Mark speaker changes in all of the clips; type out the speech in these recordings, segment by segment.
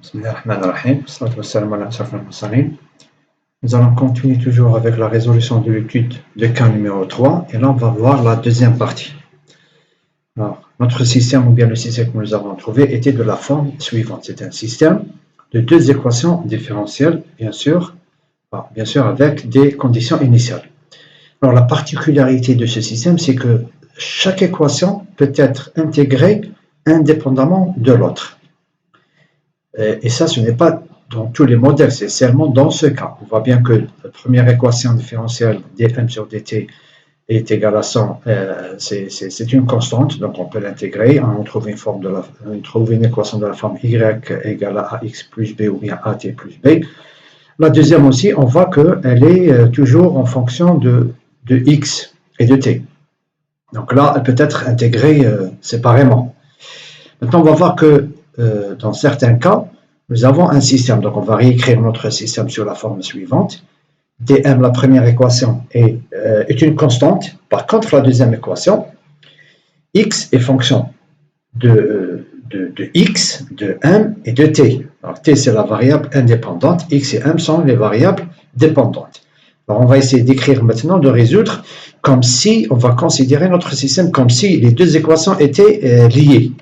Speaker 1: Bismillahirrahmanirrahim. Nous allons continuer toujours avec la résolution de l'étude de cas numéro 3 et là on va voir la deuxième partie. Alors, notre système ou bien le système que nous avons trouvé était de la forme suivante. C'est un système de deux équations différentielles, bien sûr avec des conditions initiales. Alors la particularité de ce système, c'est que chaque équation peut être intégrée indépendamment de l'autre. Et ça, ce n'est pas dans tous les modèles, c'est seulement dans ce cas. On voit bien que la première équation différentielle dm sur dt est égale à 100, c'est une constante, donc on peut l'intégrer, on trouve une équation de la forme y égale à ax plus b ou bien at plus b. La deuxième aussi, on voit qu'elle est toujours en fonction de x et de t. Donc là, elle peut être intégrée séparément. Maintenant, on va voir que dans certains cas, nous avons un système. Donc, on va réécrire notre système sur la forme suivante. dm, la première équation, est une constante. Par contre, la deuxième équation, x est fonction de x, de m et de t. Alors, t, c'est la variable indépendante. X et m sont les variables dépendantes. Alors, on va essayer d'écrire maintenant, de résoudre comme si, on va considérer notre système comme si les deux équations étaient liées.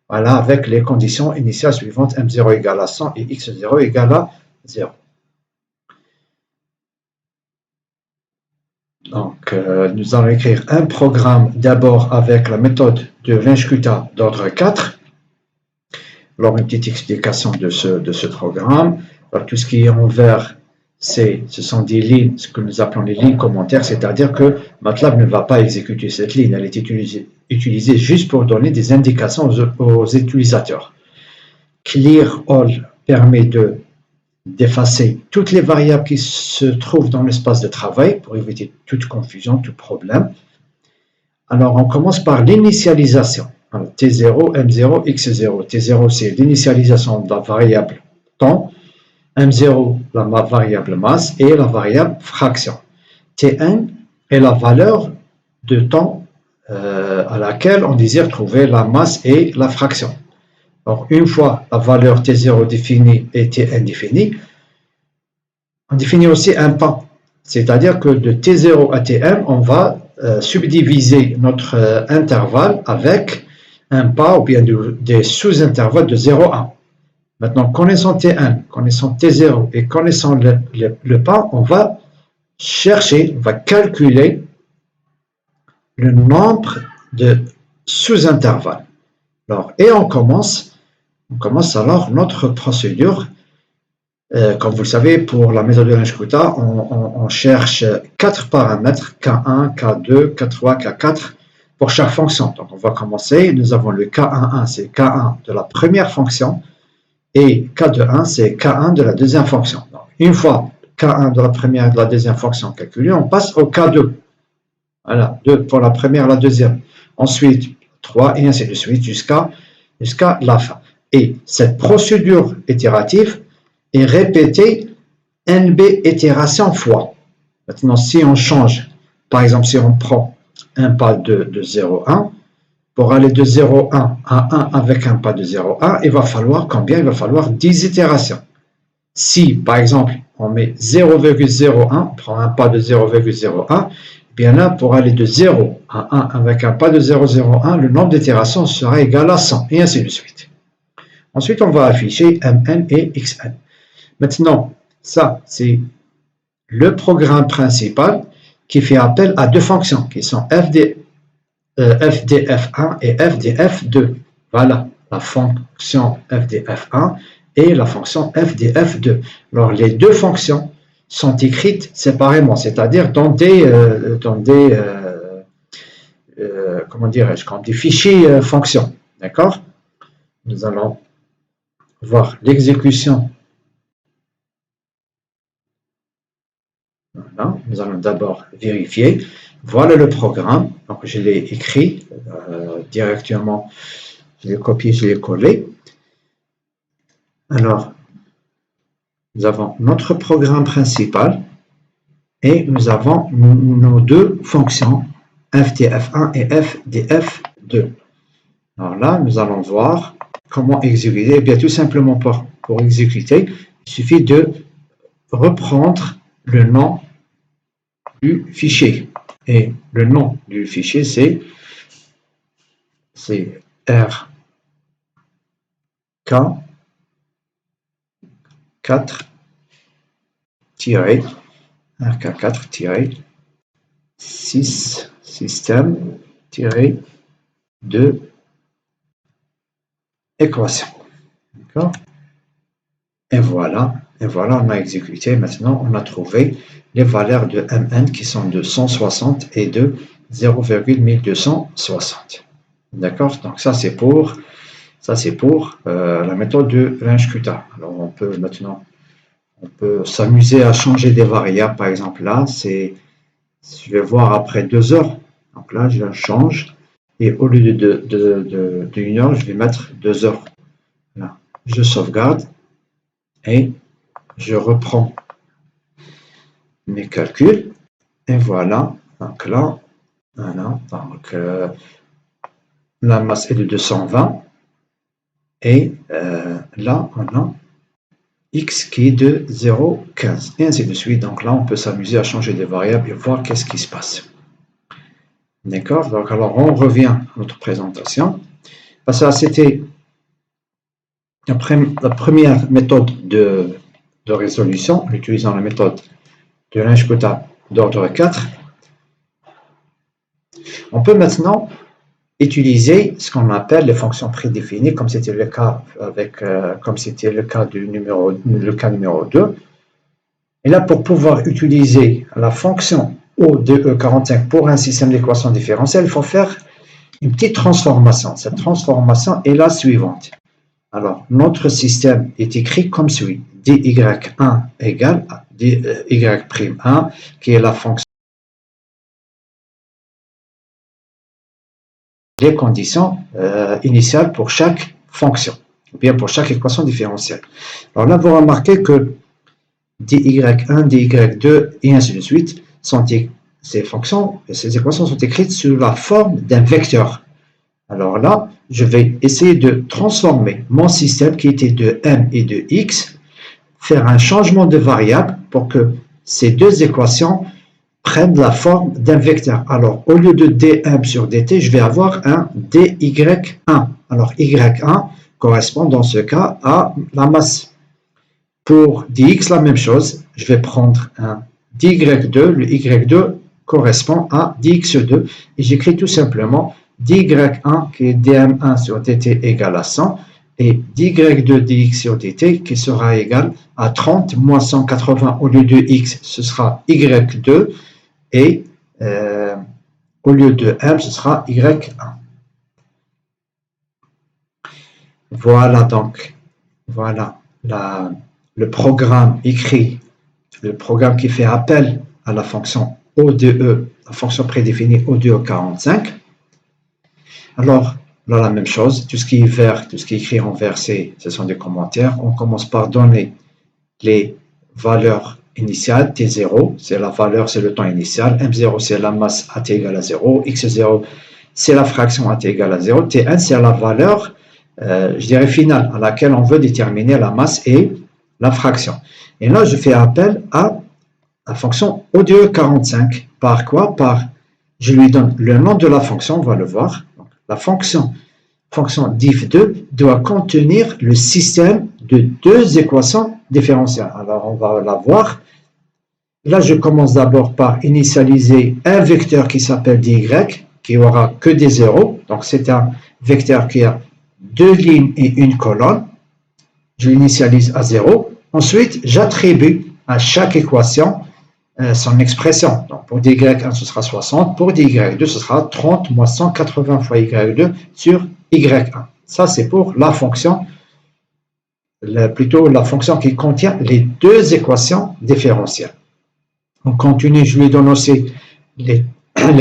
Speaker 1: Voilà, avec les conditions initiales suivantes, m0 égale à 100 et x0 égale à 0. Donc, nous allons écrire un programme d'abord avec la méthode de Windschkuta d'ordre 4. Alors, une petite explication de ce programme. Alors, tout ce qui est en vert, ce sont des lignes, ce que nous appelons les lignes commentaires, c'est-à-dire que MATLAB ne va pas exécuter cette ligne, elle est utilisée juste pour donner des indications aux utilisateurs. Clear all permet d'effacer toutes les variables qui se trouvent dans l'espace de travail pour éviter toute confusion, tout problème. Alors, on commence par l'initialisation. T0, M0, X0. T0, c'est l'initialisation de la variable temps. M0, la variable masse, et la variable fraction. Tn est la valeur de temps à laquelle on désire trouver la masse et la fraction. Alors, une fois la valeur T0 définie et Tn définie, on définit aussi un pas. C'est-à-dire que de T0 à Tn, on va subdiviser notre intervalle avec un pas ou bien des sous-intervalles de 0 à 1. Maintenant, connaissant T1, connaissant T0 et connaissant le pas, on va chercher, on va calculer le nombre de sous-intervalles. Alors, et on commence alors notre procédure. Comme vous le savez, pour la méthode de Windschkuta, on cherche 4 paramètres, K1, K2, K3, K4, pour chaque fonction. Donc, on va commencer. Nous avons le K11, c'est K1 de la première fonction, et K21, c'est K1 de la deuxième fonction. Donc, une fois K1 de la première et de la deuxième fonction calculée, on passe au K2. Voilà, 2 pour la première et la deuxième. Ensuite, 3 et ainsi de suite jusqu'à la fin. Et cette procédure itérative est répétée NB itérations fois. Maintenant, si on change, par exemple, si on prend un pas de 0,1, pour aller de 0,1 à 1 avec un pas de 0,1, il va falloir combien? Il va falloir 10 itérations. Si, par exemple, on met 0,01, on prend un pas de 0,01, bien là, pour aller de 0 à 1 avec un pas de 0,01, le nombre d'itérations sera égal à 100, et ainsi de suite. Ensuite, on va afficher Mn et Xn. Maintenant, ça, c'est le programme principal qui fait appel à deux fonctions, qui sont FDF1 et FDF2. Voilà, la fonction FDF1 et la fonction FDF2. Alors, les deux fonctions sont écrites séparément, c'est-à-dire dans des fichiers fonctions. D'accord? Nous allons voir l'exécution. Voilà, nous allons d'abord vérifier. Voilà le programme. Donc, je l'ai écrit directement. Je l'ai copié, je l'ai collé. Alors, nous avons notre programme principal et nous avons nos deux fonctions FDF1 et FDF2. Alors là, nous allons voir comment exécuter? Eh bien, tout simplement pour exécuter, il suffit de reprendre le nom du fichier. Et le nom du fichier, c'est RK4-6 système-de équation. D'accord? Et voilà, on a exécuté. Maintenant, on a trouvé les valeurs de Mn qui sont de 160 et de 0,1260. D'accord? Donc ça c'est pour la méthode de Wrench-Kutta. Alors on peut maintenant s'amuser à changer des variables. Par exemple là, je vais voir après 2 heures. Donc là, je change et au lieu de 1 heure, je vais mettre 2 heures. Là, je sauvegarde et je reprends mes calculs. Et voilà. Donc là, voilà. Donc la masse est de 220 et là, on a x qui est de 0,15 et ainsi de suite. Donc là, on peut s'amuser à changer des variables et voir qu'est-ce qui se passe. D'accord? Donc alors, on revient à notre présentation. Ça, c'était la première méthode de résolution, en utilisant la méthode de Wrench-Kutta d'ordre 4. On peut maintenant utiliser ce qu'on appelle les fonctions prédéfinies, comme c'était le cas du cas numéro 2. Et là, pour pouvoir utiliser la fonction ODE45 pour un système d'équations différentielles, il faut faire une petite transformation. Cette transformation est la suivante. Alors, notre système est écrit comme suit. dy1 égale dy'1, qui est la fonction des conditions initiales pour chaque fonction, ou bien pour chaque équation différentielle. Alors là, vous remarquez que dy1, dy2 et ainsi de suite, ces équations sont écrites sous la forme d'un vecteur. Alors là, je vais essayer de transformer mon système qui était de m et de x, faire un changement de variable pour que ces deux équations prennent la forme d'un vecteur. Alors, au lieu de dm sur dt, je vais avoir un dy1. Alors, y1 correspond dans ce cas à la masse. Pour dx, la même chose. Je vais prendre un dy2. Le y2 correspond à dx2. Et j'écris tout simplement dy1 qui est dm1 sur dt égale à 100 et dy2 dx sur dt qui sera égal à 30 moins 180 au lieu de x, ce sera y2 et au lieu de m, ce sera y1. Voilà donc, voilà le programme écrit, le programme qui fait appel à la fonction ODE, la fonction prédéfinie ODE45. Alors, là, la même chose, tout ce qui est vert, tout ce qui est écrit en vert, ce sont des commentaires. On commence par donner les valeurs initiales. T0, c'est la valeur, c'est le temps initial. M0, c'est la masse à t égale à 0. X0, c'est la fraction à t égale à 0. T1, c'est la valeur, je dirais, finale, à laquelle on veut déterminer la masse et la fraction. Et là, je fais appel à la fonction ODE45. Par quoi? Je lui donne le nom de la fonction, on va le voir. Donc, la fonction diff2 doit contenir le système de deux équations différentielles. Alors, on va la voir. Là, je commence d'abord par initialiser un vecteur qui s'appelle dy, qui aura que des zéros. Donc, c'est un vecteur qui a deux lignes et une colonne. Je l'initialise à 0. Ensuite, j'attribue à chaque équation son expression. Donc, pour dy1, ce sera 60. Pour dy2, ce sera 30 moins 180 fois y2 sur y1. Ça, c'est pour la fonction, plutôt la fonction qui contient les deux équations différentielles. On continue, je lui donne aussi les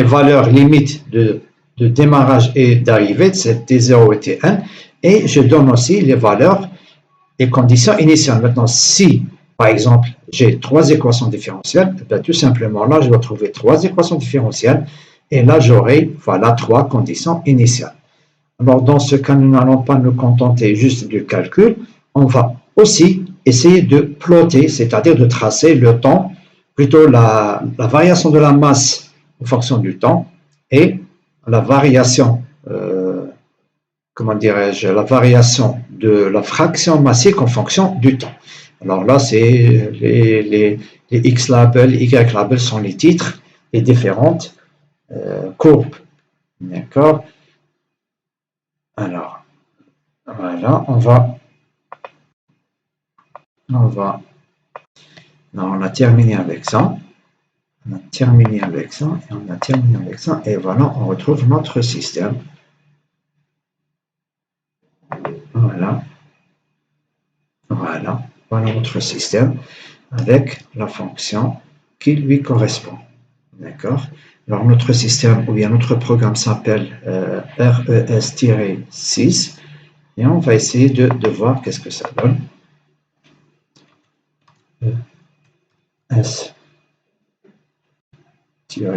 Speaker 1: valeurs limites de démarrage et d'arrivée, c'est T0 et T1, et je donne aussi les valeurs et conditions initiales. Maintenant, si, par exemple, j'ai trois équations différentielles, bien, tout simplement, là, je vais trouver trois équations différentielles, et là, j'aurai, voilà, trois conditions initiales. Alors, dans ce cas, nous n'allons pas nous contenter juste du calcul, on va aussi essayer de plotter, c'est-à-dire de tracer le temps, plutôt la variation de la masse en fonction du temps et la variation, comment dirais-je, la variation de la fraction massique en fonction du temps. Alors là, c'est les X labels, les Y labels sont les titres des différentes courbes. D'accord? Alors, voilà, on a terminé avec ça. On a terminé avec ça, et on a terminé avec ça, et voilà, on retrouve notre système. Voilà. Voilà. Voilà notre système avec la fonction qui lui correspond. D'accord? Alors, notre système, ou bien notre programme s'appelle RES-6, et on va essayer de voir qu'est-ce que ça donne. S 6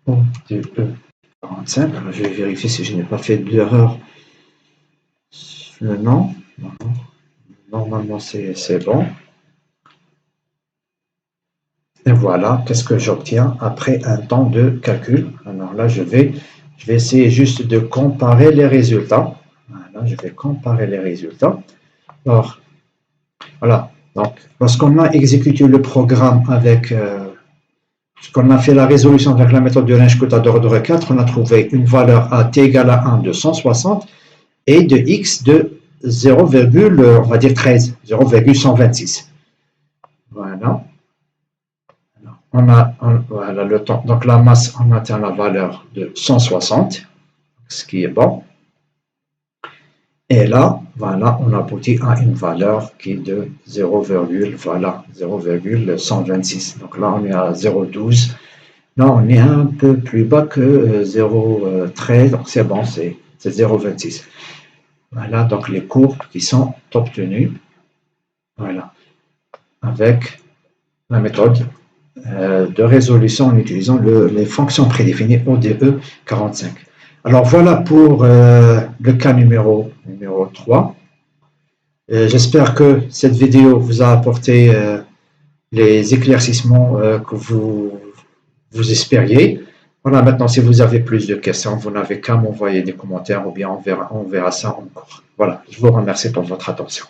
Speaker 1: ODE 45. Alors, je vais vérifier si je n'ai pas fait d'erreur. Le nom, normalement c'est bon. Et voilà, qu'est-ce que j'obtiens après un temps de calcul. Alors là, je vais essayer juste de comparer les résultats. Voilà, je vais comparer les résultats. Alors, voilà. Donc, lorsqu'on a exécuté le programme avec, lorsqu'on a fait la résolution avec la méthode de Lenskota d'ordre 4, on a trouvé une valeur à t égale à 1 de 160 et de x de 0, on va dire 13, 0,126. Voilà. Voilà le temps. Donc la masse, on atteint la valeur de 160, ce qui est bon. Et là, voilà, on aboutit à une valeur qui est de 0,126. Donc là, on est à 0,12. Là, on est un peu plus bas que 0,13. Donc c'est bon, c'est 0,26. Voilà, donc les courbes qui sont obtenues. Voilà, avec la méthode de résolution en utilisant les fonctions prédéfinies ODE 45. Alors voilà pour le cas numéro 3. J'espère que cette vidéo vous a apporté les éclaircissements que vous espériez. Voilà, maintenant si vous avez plus de questions, vous n'avez qu'à m'envoyer des commentaires ou bien on verra ça en cours. Voilà, je vous remercie pour votre attention.